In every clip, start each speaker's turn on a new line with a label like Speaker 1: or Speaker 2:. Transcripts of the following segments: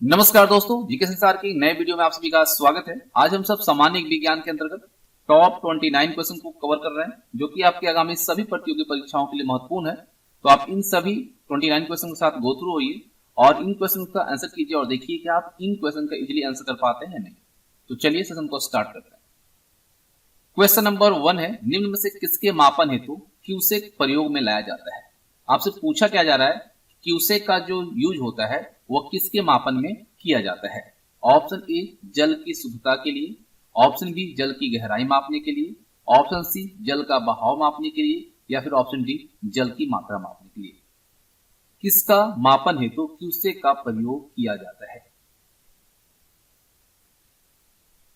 Speaker 1: नमस्कार दोस्तों, जीके संसार की नए वीडियो में आप सभी का स्वागत है। आज हम सब सामान्य विज्ञान के अंतर्गत टॉप 29 क्वेश्चन को कवर कर रहे हैं, जो कि आपके आगामी सभी प्रतियोगी परीक्षाओं के लिए महत्वपूर्ण है। तो आप इन सभी 29 क्वेश्चन के साथ गो थ्रू होइए और इन क्वेश्चन का आंसर कीजिए और देखिए कि आप इन क्वेश्चन का इजिली आंसर कर पाते हैं नहीं। तो चलिए सेशन को स्टार्ट करते हैं। क्वेश्चन नंबर 1 है, निम्न में से किसके मापन हेतु क्यूसेक प्रयोग में लाया जाता है। आपसे पूछा क्या जा रहा है, क्यूसेक का जो यूज होता है वह किसके मापन में किया जाता है। ऑप्शन ए जल की शुद्धता के लिए, ऑप्शन बी जल की गहराई मापने के लिए, ऑप्शन सी जल का बहाव मापने के लिए, या फिर ऑप्शन डी जल की मात्रा मापने के लिए। किसका मापन हेतु क्यूसेक का प्रयोग किया जाता है।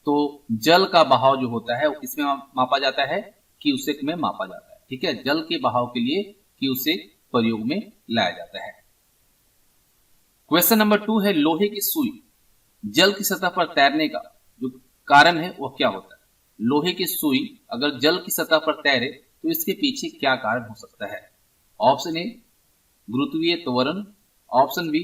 Speaker 1: तो जल का बहाव जो होता है वो किसमें मापा जाता है, क्यूसेक में मापा जाता है। ठीक है, जल के बहाव के लिए क्यूसेक प्रयोग में लाया जाता है। क्वेश्चन नंबर 2 है, लोहे की सुई जल की सतह पर तैरने का जो कारण है वह क्या होता है। लोहे की सुई अगर जल की सतह पर तैरे तो इसके पीछे क्या कारण हो सकता है। ऑप्शन ए गुरुत्वीय त्वरण, ऑप्शन बी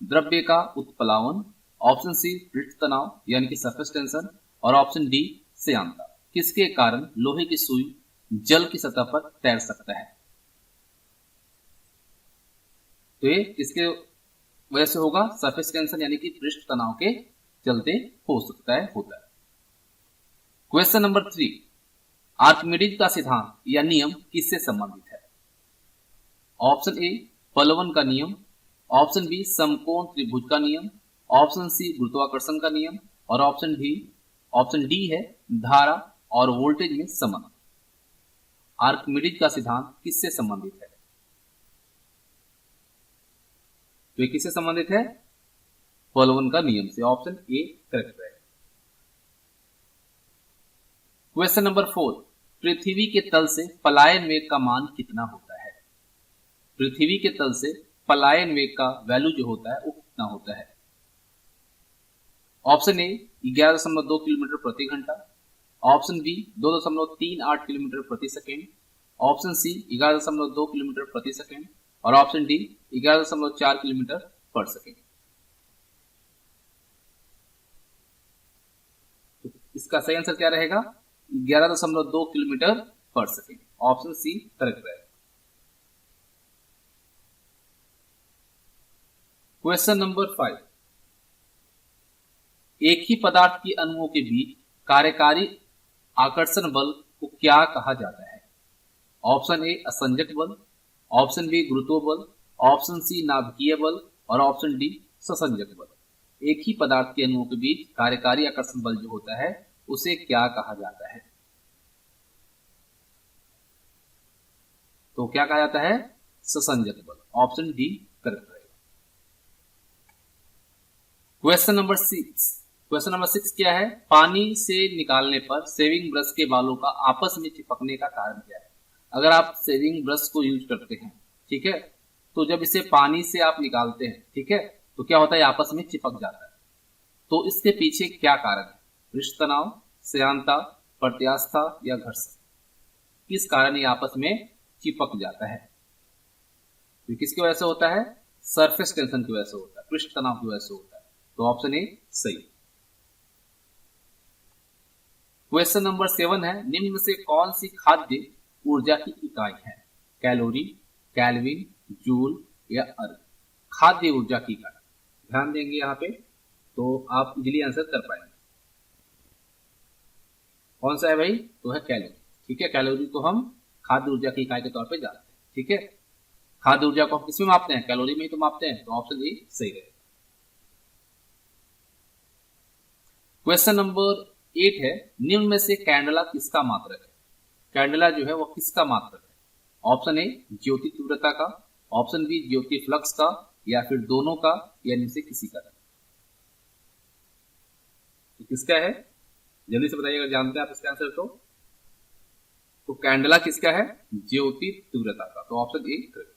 Speaker 1: द्रव्य का उत्प्लावन, ऑप्शन सी पृष्ठ तनाव यानी कि सरफेस टेंशन, और ऑप्शन डी श्यानता। किसके कारण लोहे की सुई जल की सतह पर तैर सकता है। तो ये किसके वजह से होगा, सरफेस टेंशन यानी कि पृष्ठ तनाव के चलते हो सकता है, होता है। क्वेश्चन नंबर 3, आर्किमिडीज का सिद्धांत या नियम किससे संबंधित है। ऑप्शन ए पलवन का नियम, ऑप्शन बी समकोण त्रिभुज का नियम, ऑप्शन सी गुरुत्वाकर्षण का नियम, और ऑप्शन डी है धारा और वोल्टेज में संबंध। आर्किमिडीज का सिद्धांत किससे संबंधित है। तो ये किससे संबंधित है, पलवन का नियम से। ऑप्शन ए करेक्ट है। क्वेश्चन नंबर 4, पृथ्वी के तल से पलायन वेग का मान कितना होता है। पृथ्वी के तल से पलायन वेग का वैल्यू जो होता है वो कितना होता है। ऑप्शन ए 11.2 किलोमीटर प्रति घंटा, ऑप्शन बी 2.38 किलोमीटर प्रति सेकेंड, ऑप्शन सी 11.2 किलोमीटर प्रति सेकेंड, और ऑप्शन डी 11.4 किलोमीटर पर सेकेंड। तो इसका सही आंसर क्या रहेगा, 11.2 किलोमीटर पर सेकेंड। ऑप्शन सी करेक्ट रहेगा। क्वेश्चन नंबर 5, एक ही पदार्थ के अणुओं के बीच कार्यकारी आकर्षण बल को क्या कहा जाता है। ऑप्शन ए असंजक बल, ऑप्शन बी गुरुत्व बल, ऑप्शन सी नाभिकीय बल, और ऑप्शन डी ससंजक बल। एक ही पदार्थ के अणुओं के बीच कार्यकारी आकर्षण बल जो होता है उसे क्या कहा जाता है। तो क्या कहा जाता है, ससंजक बल। ऑप्शन डी करेक्ट रहेगा। क्वेश्चन नंबर 6 क्या है, पानी से निकालने पर शेविंग ब्रश के बालों का आपस में चिपकने का कारण क्या है। अगर आप शेविंग ब्रश को यूज करते हैं, ठीक है, तो जब इसे पानी से आप निकालते हैं, ठीक है, तो क्या होता है, आपस में चिपक जाता है। तो इसके पीछे क्या कारण है, पृष्ठ तनाव, श्यानता, प्रत्यास्था या घर्षण। किस कारण ये आपस में चिपक जाता है। तो किसकी वजह से होता है, सरफेस टेंशन की वजह से होता है, पृष्ठ तनाव की वजह से होता है। तो ऑप्शन ए सही। क्वेश्चन नंबर 7 है, निम्न में से कौन सी खाद्य ऊर्जा की इकाई है। कैलोरी, केल्विन, जूल या अर्ग। खाद्य ऊर्जा की इकाई, ध्यान देंगे यहाँ पे तो आप इजीली आंसर कर पाएंगे। कौन सा है भाई, तो है कैलोरी। ठीक है, कैलोरी को हम खाद्य ऊर्जा की इकाई के तौर पे जानते हैं। ठीक है, खाद्य ऊर्जा को हम किसमें मापते हैं, कैलोरी में ही तो मापते हैं। तो ऑप्शन ए सही रहेगा। क्वेश्चन नंबर 8 है, निम्न में से कैंडला किसका मात्रक है। कैंडला जो है वो किसका मात्रक है। ऑप्शन ए ज्योति तीव्रता का, ऑप्शन बी ज्योति फ्लक्स का, या फिर दोनों का, या इनमें से किसी का। तो किसका है, जल्दी से बताइए अगर जानते हैं आप इसका आंसर। तो कैंडला किसका है, ज्योति तीव्रता का। तो ऑप्शन ए करेक्ट।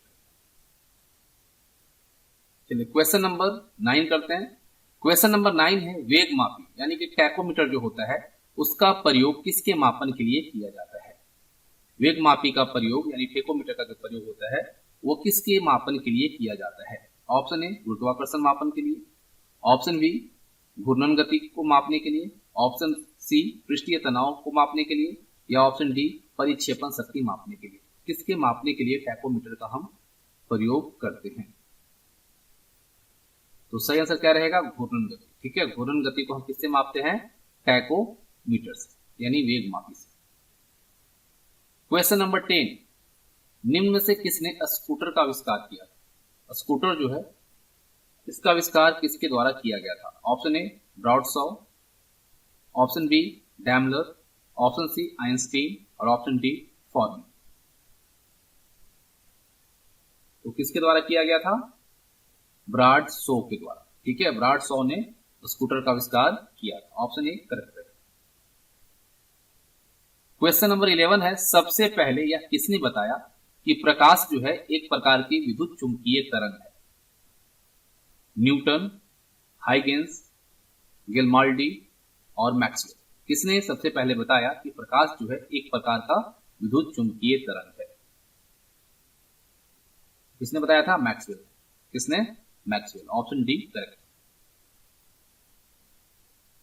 Speaker 1: चलिए क्वेश्चन नंबर 9 करते हैं। क्वेश्चन नंबर 9 है, वेग मापी यानी कि टैकोमीटर जो होता है उसका प्रयोग किसके मापन के लिए किया जाता है। वेग मापी का प्रयोग यानी टैकोमीटर का जो प्रयोग होता है वो किसके मापन के लिए किया जाता है। ऑप्शन ए गुरुत्वाकर्षण मापन के लिए, ऑप्शन बी घूर्णन गति को मापने के लिए, ऑप्शन सी पृष्ठीय तनाव को मापने के लिए, या ऑप्शन डी परिक्षेपण शक्ति मापने के लिए। किसके मापने के लिए टैकोमीटर का हम प्रयोग करते हैं? तो सही आंसर क्या रहेगा? घूर्णन गति। ठीक है, घूर्णन गति को हम किससे मापते हैं? टैकोमीटर से, यानी वेग मापी से। क्वेश्चन नंबर 10, निम्न में से किसने स्कूटर का आविष्कार किया? स्कूटर जो है इसका आविष्कार किसके द्वारा किया गया था? Option A Bradshaw, option B Daimler, option C Einstein और ऑप्शन डी फॉर्मी। तो किसके द्वारा किया गया था? ब्रॉडशॉ के द्वारा। ठीक है, ब्रॉडशॉ ने स्कूटर का आविष्कार किया था। ऑप्शन ए करेक्ट है। क्वेश्चन नंबर 11 है, सबसे पहले यह किसने बताया कि प्रकाश जो है एक प्रकार की विद्युत चुंबकीय तरंग है? न्यूटन, हाइगेंस, गेल्माल्डी और मैक्सवेल। किसने सबसे पहले बताया कि प्रकाश जो है एक प्रकार का विद्युत चुंबकीय तरंग है? किसने बताया था? मैक्सवेल। किसने? मैक्सवेल। Option D correct.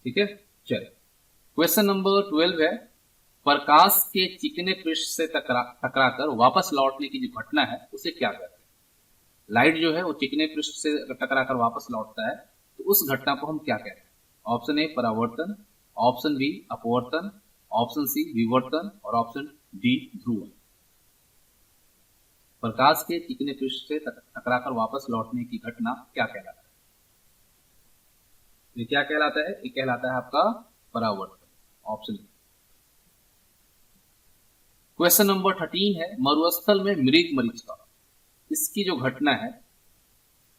Speaker 1: ठीक है, चलिए क्वेश्चन नंबर 12 है, प्रकाश के चिकने पृष्ठ से टकराकर वापस लौटने की जो घटना है उसे क्या कहते हैं? लाइट जो है वो चिकने पृष्ठ से टकराकर वापस लौटता है, तो उस घटना को हम क्या कहते हैं? ऑप्शन ए परावर्तन, ऑप्शन बी अपवर्तन, ऑप्शन सी विवर्तन और ऑप्शन डी ध्रुवण। प्रकाश के चिकने पृष्ठ से टकराकर वापस लौटने की घटना क्या कहलाता है? ये क्या कहलाता है? ये कहलाता है आपका परावर्तन। Option B. क्वेश्चन नंबर 13 है, मरुस्थल में मृग मरीचिका, इसकी जो घटना है,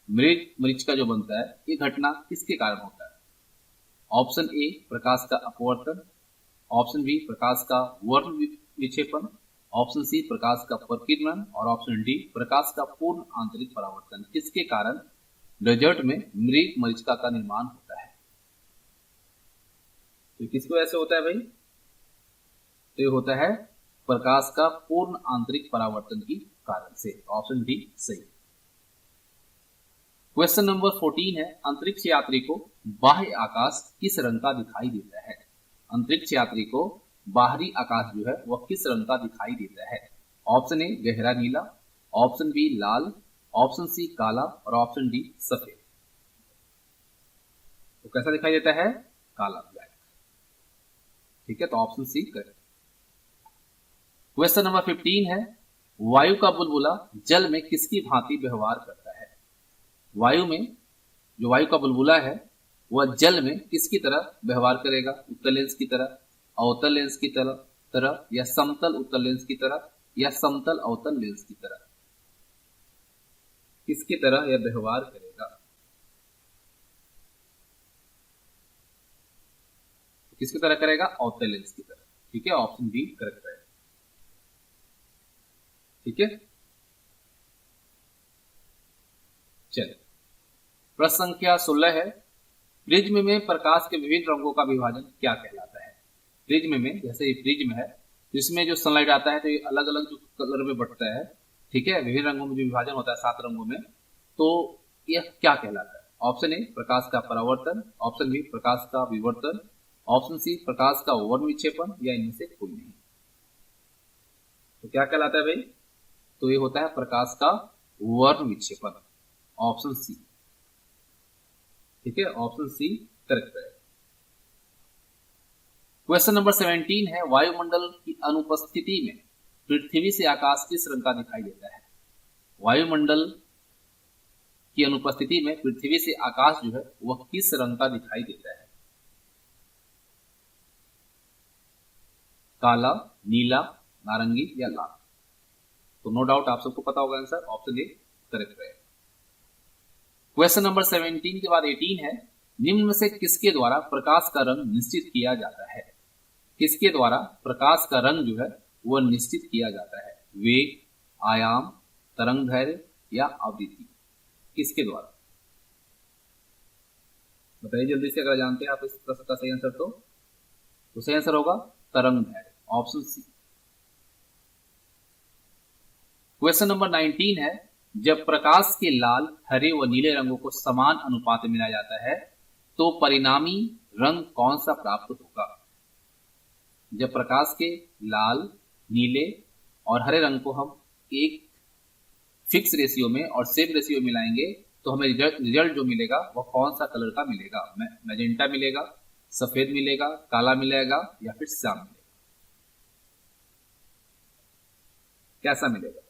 Speaker 1: मृग मरीचिका जो बनता है, ये घटना किसके कारण होता है? ऑप्शन ए प्रकाश का अपवर्तन, ऑप्शन बी प्रकाश का वर्ण विक्षेपण, ऑप्शन सी प्रकाश का परिकिरण और ऑप्शन डी प्रकाश का पूर्ण आंतरिक परावर्तन। किसके कारण डेजर्ट में मृग मरीचिका का निर्माण होता है? तो किसको ऐसे होता है भाई? तो ये होता है प्रकाश का पूर्ण आंतरिक परावर्तन की कारण से। ऑप्शन डी सही। क्वेश्चन नंबर 14 है, अंतरिक्ष यात्री को बाह्य आकाश किस रंग का दिखाई देता है? अंतरिक्ष यात्री को बाहरी आकाश जो है वह किस रंग का दिखाई देता है? ऑप्शन ए गहरा नीला, ऑप्शन बी लाल, ऑप्शन सी काला और ऑप्शन डी सफेद। तो कैसा दिखाई देता है? काला, ब्लैक। ठीक है, तो option C correct. Question number 15 है, वायु का बुलबुला जल में किसकी भांति व्यवहार करता है? वायु में जो वायु का बुलबुला है वह जल में किसकी तरह व्यवहार करेगा? उत्तल लेंस की तरह, अवतल लेंस की तरह या समतल उत्तल लेंस की तरह या समतल अवतल लेंस की तरह? किसकी तरह यह व्यवहार करेगा? किसकी तरह करेगा? अवतल लेंस की तरह। ठीक है, ऑप्शन बी करेक्ट है। ठीक है, चलिए प्रश्न संख्या 16 है, प्रिज्म में प्रकाश के विभिन्न रंगों का विभाजन क्या कहलाता है? प्रिज्म में, जैसे ये प्रिज्म है, इसमें जो सनलाइट आता है तो ये अलग अलग जो कलर में बढ़ता है। ठीक है, विभिन्न रंगों में जो विभाजन होता है 7 रंगों में, तो यह क्या कहलाता है? ऑप्शन ए प्रकाश का परावर्तन, ऑप्शन बी प्रकाश का विवर्तन, ऑप्शन सी प्रकाश का वर्ण विक्षेपण या इनमें से कोई नहीं। तो क्या कहलाता है भाई? तो ये होता है प्रकाश का वर्ण विक्षेपण। Option C. ठीक है, ऑप्शन सी करेक्ट है। क्वेश्चन नंबर 17 है, वायुमंडल की अनुपस्थिति में पृथ्वी से आकाश किस रंग का दिखाई देता है? वायुमंडल की अनुपस्थिति में पृथ्वी से आकाश जो है वह किस रंग का दिखाई देता है? काला, नीला, नारंगी या लाल? तो नो डाउट आप सबको पता होगा आंसर। ऑप्शन ए करेक्ट है। क्वेश्चन नंबर 17 के बाद 18 है, निम्न में से किसके द्वारा प्रकाश का रंग निश्चित किया जाता है? किसके द्वारा प्रकाश का रंग जो है वह निश्चित किया जाता है? वेग, आयाम, तरंग दैर्घ्य या आवृत्ति? किसके द्वारा? बताइए जल्दी से, अगर जानते हैं आप इस प्रश्न का सही आंसर तो सही आंसर होगा तरंग दैर्घ्य। Option C. क्वेश्चन नंबर 19 है, जब प्रकाश के लाल, हरे व नीले रंगों को समान अनुपात में मिलाया जाता है तो परिणामी रंग कौन सा प्राप्त होगा? जब प्रकाश के लाल, नीले और हरे रंग को हम एक फिक्स रेशियो में और सेम रेशियो में मिलाएंगे तो हमें रिजल्ट जो मिलेगा वह कौन सा कलर का मिलेगा? मैजेंटा मिलेगा, सफेद मिलेगा, काला मिलेगा या फिर श्याम मिलेगा? कैसा मिलेगा?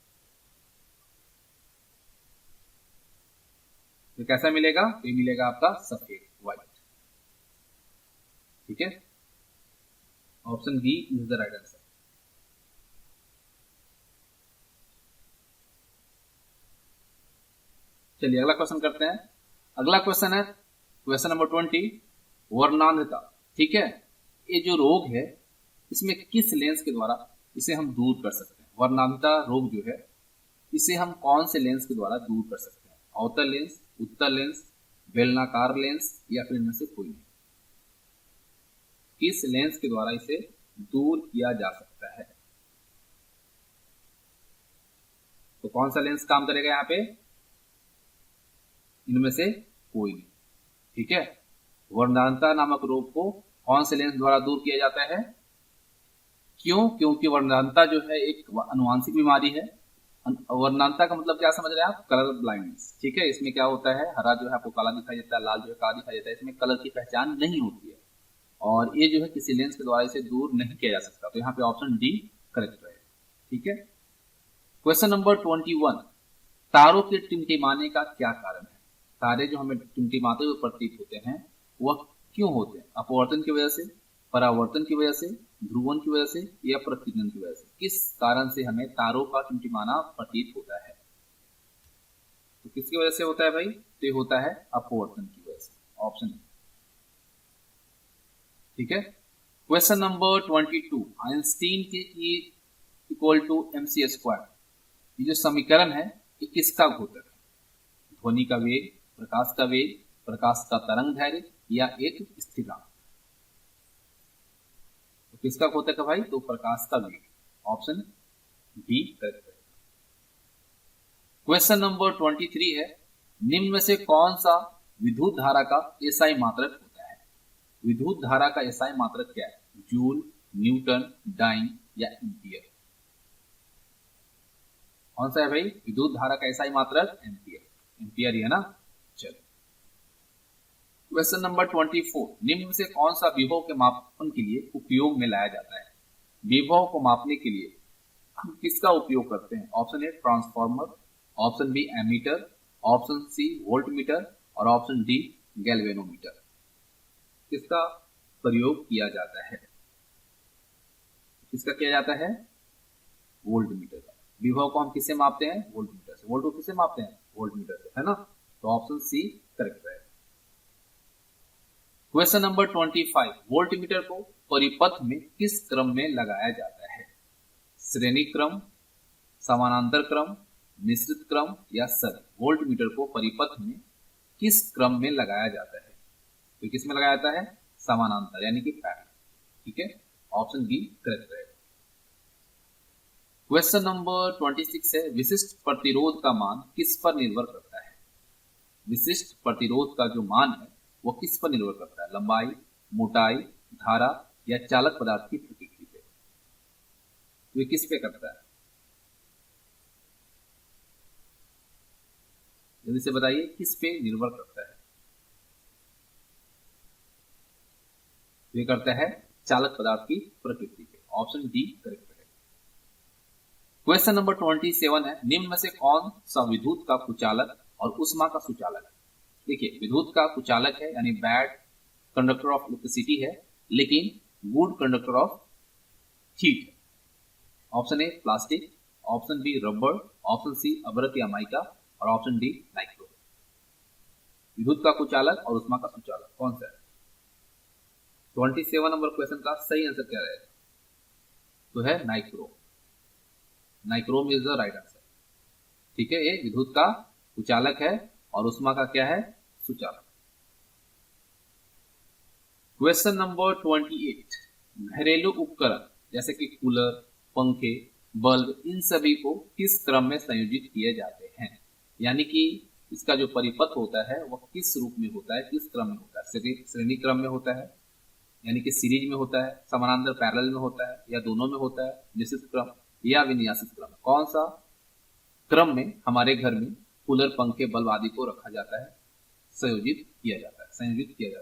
Speaker 1: तो कैसा मिलेगा? तो ये मिलेगा आपका सफेद, व्हाइट। ठीक है, option B is the right answer. चलिए अगला क्वेश्चन करते हैं। अगला क्वेश्चन है क्वेश्चन नंबर 20, वर्णांधता। ठीक है, ये जो रोग है इसमें किस लेंस के द्वारा इसे हम दूर कर सकते हैं? वर्णांधता रोग जो है इसे हम कौन से लेंस के द्वारा दूर कर सकते हैं? अवतल लेंस, उत्तल लेंस, बेलनाकार लेंस या फिर इनमें से कोई नहीं? किस लेंस के द्वारा इसे दूर किया जा सकता है? तो कौन सा लेंस काम करेगा यहाँ पे? इनमें से कोई नहीं। ठीक है, वर्णांधता नामक रोग को कौन से लेंस द्वारा दूर किया जाता है? क्यों? क्योंकि वर्णांधता जो है एक अनुवांशिक बीमारी है। वर्णांधता का मतलब क्या समझ रहे हैं आप? Colour blindness. ठीक है, इसमें क्या होता है, हरा जो है आपको काला दिखाई देता है, लाल जो है काला दिखाई देता है, इसमें कलर की पहचान नहीं होती है और ये जो है किसी लेंस के द्वारा इसे दूर नहीं किया जा सकता। तो यहाँ पे ऑप्शन डी करेक्ट है। ठीक है, क्वेश्चन नंबर 21, तारों के टिमटिमाने का क्या कारण है? तारे जो हमें टिमटिमाते हुए प्रतीत होते हैं वह क्यों होते हैं? अपवर्तन की वजह से, परावर्तन की वजह से, ध्रुवन की वजह से या प्रतिघटन की वजह से? किस कारण से हमें तारों का टिमटिमाना प्रतीत होता है? तो किसकी वजह से होता है भाई? तो ये होता है अपवर्तन की वजह से, ऑप्शन। ठीक है, क्वेश्चन नंबर 22, आइंस्टीन के E equal to mc square, ये जो समीकरण है ये किसका घोतक है? ध्वनि का वेग, प्रकाश का वेग, प्रकाश का तरंग दैर्घ्य या एक स्थिरांक? तो किसका घोतक है भाई? तो प्रकाश का वेग, ऑप्शन डी करेक्ट है। क्वेश्चन नंबर 23 है, निम्न में से कौन सा विद्युत धारा का एसआई मात्रक होता है? विद्युत धारा का एसआई मात्रक क्या है? जूल, न्यूटन, डाइन या एम्पियर? कौन सा है भाई विद्युत धारा का एसआई मात्रक? एम्पियर। एम्पियर ही है ना। चलो क्वेश्चन नंबर 24, निम्न में से कौन सा विभव के मापन के लिए उपयोग में लाया जाता है? विभव को मापने के लिए हम किसका उपयोग करते हैं? Option A transformer, option B ammeter, option C voltmeter और ऑप्शन डी गैल्वेनोमीटर। किसका प्रयोग किया जाता है? किसका किया जाता है? वोल्टमीटर का। विभव को हम किससे मापते हैं? वोल्टमीटर से। वोल्ट को किससे मापते हैं? वोल्टमीटर से, है ना। तो ऑप्शन सी करेक्ट है। क्वेश्चन नंबर 25, वोल्टमीटर को परिपथ में किस क्रम में लगाया जाता है? श्रेणी क्रम, समानांतर क्रम, मिश्रित क्रम या सभी? वोल्टमीटर को परिपथ में किस क्रम में लगाया जाता है? तो किस में लगाया जाता है? समानांतर यानी कि पैरेलल। ठीक है, ऑप्शन बी करेक्ट है। क्वेश्चन नंबर 26 है, विशिष्ट प्रतिरोध का मान किस पर निर्भर करता है? विशिष्ट प्रतिरोध का जो मान है वो किस पर निर्भर करता है? लंबाई, मोटाई, धारा या चालक पदार्थ की प्रकृति पे? ये किस पे करता है? जल्दी से बताइए, किस पे निर्भर करता है? ये करता है चालक पदार्थ की प्रकृति पे। ऑप्शन डी करेक्ट है। क्वेश्चन नंबर 27 है, निम्न में से कौन सा विद्युत का कुचालक और उष्मा का सुचालक है? देखिए, विद्युत का कुचालक है यानी बैड कंडक्टर ऑफ इलेक्ट्रिसिटी है, लेकिन गुड कंडक्टर ऑफ हीट है। Option A plastic, option B rubber, option C अभ्रक या माइका और ऑप्शन डी नाइक्रो। विद्युत का कुचालक और उष्मा का सुचालक कौन सा है? 27 नंबर क्वेश्चन का सही आंसर क्या रहेगा? तो है नाइक्रो। Nichrome is the right answer. ठीक है, ये विद्युत का कुचालक है और उष्मा का क्या है? सुचालक। क्वेश्चन नंबर 28, घरेलू उपकरण जैसे कि कूलर, पंखे, बल्ब, इन सभी को किस क्रम में संयोजित किए जाते हैं? यानी कि इसका जो परिपथ होता है वह किस रूप में होता है, किस क्रम में होता है, श्रेणी क्रम में होता है, यानी कि सीरीज में होता है, समानांतर पैरेलल में होता है, या दोनों में होता है, निश्चित क्रम या विन्यासित क्रम। कौन सा क्रम में हमारे घर में कूलर, पंखे, बल्ब आदि को रखा जाता है, संयोजित किया जाता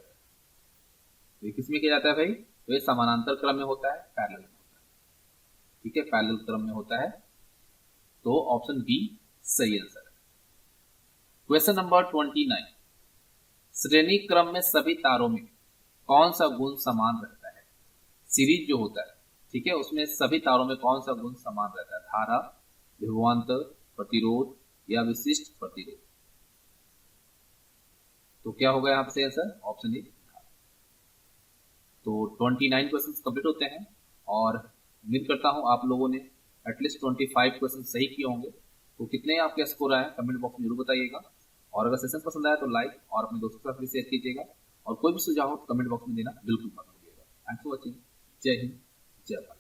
Speaker 1: है। तो ये किसमें किया जाता है भाई? तो ये समानांतर क्रम में होता है, पैरेलल में होता है। ठीक है, पैरेलल क्रम में होता है। तो ऑप्शन बी सही आंसर है। क्वेश्चन नंबर 29, श्रेणी क्रम में सभी तारों में कौन सा गुण समान रहता है? सीरीज जो होता है, ठीक है, उसमें सभी तारों में कौन सा गुण समान रहता है? धारा, विभवांतर, प्रतिरोध या विशिष्ट प्रतिरोध। तो क्या होगा यहाँ पे आंसर? Option A. तो 29 क्वेश्चन कंप्लीट होते हैं और उम्मीद करता हूं आप लोगों ने एटलीस्ट 25 क्वेश्चन सही किए होंगे। तो कितने आपके स्कोर आए कमेंट बॉक्स में जरूर बताइएगा, और अगर सेशन पसंद आया तो लाइक और अपने दोस्तों के साथ भी शेयर कीजिएगा, और कोई भी सुझाव हो कमेंट बॉक्स में देना बिल्कुल मत भूलिएगा। Thanks for watching. जय हिंद, जय भारत।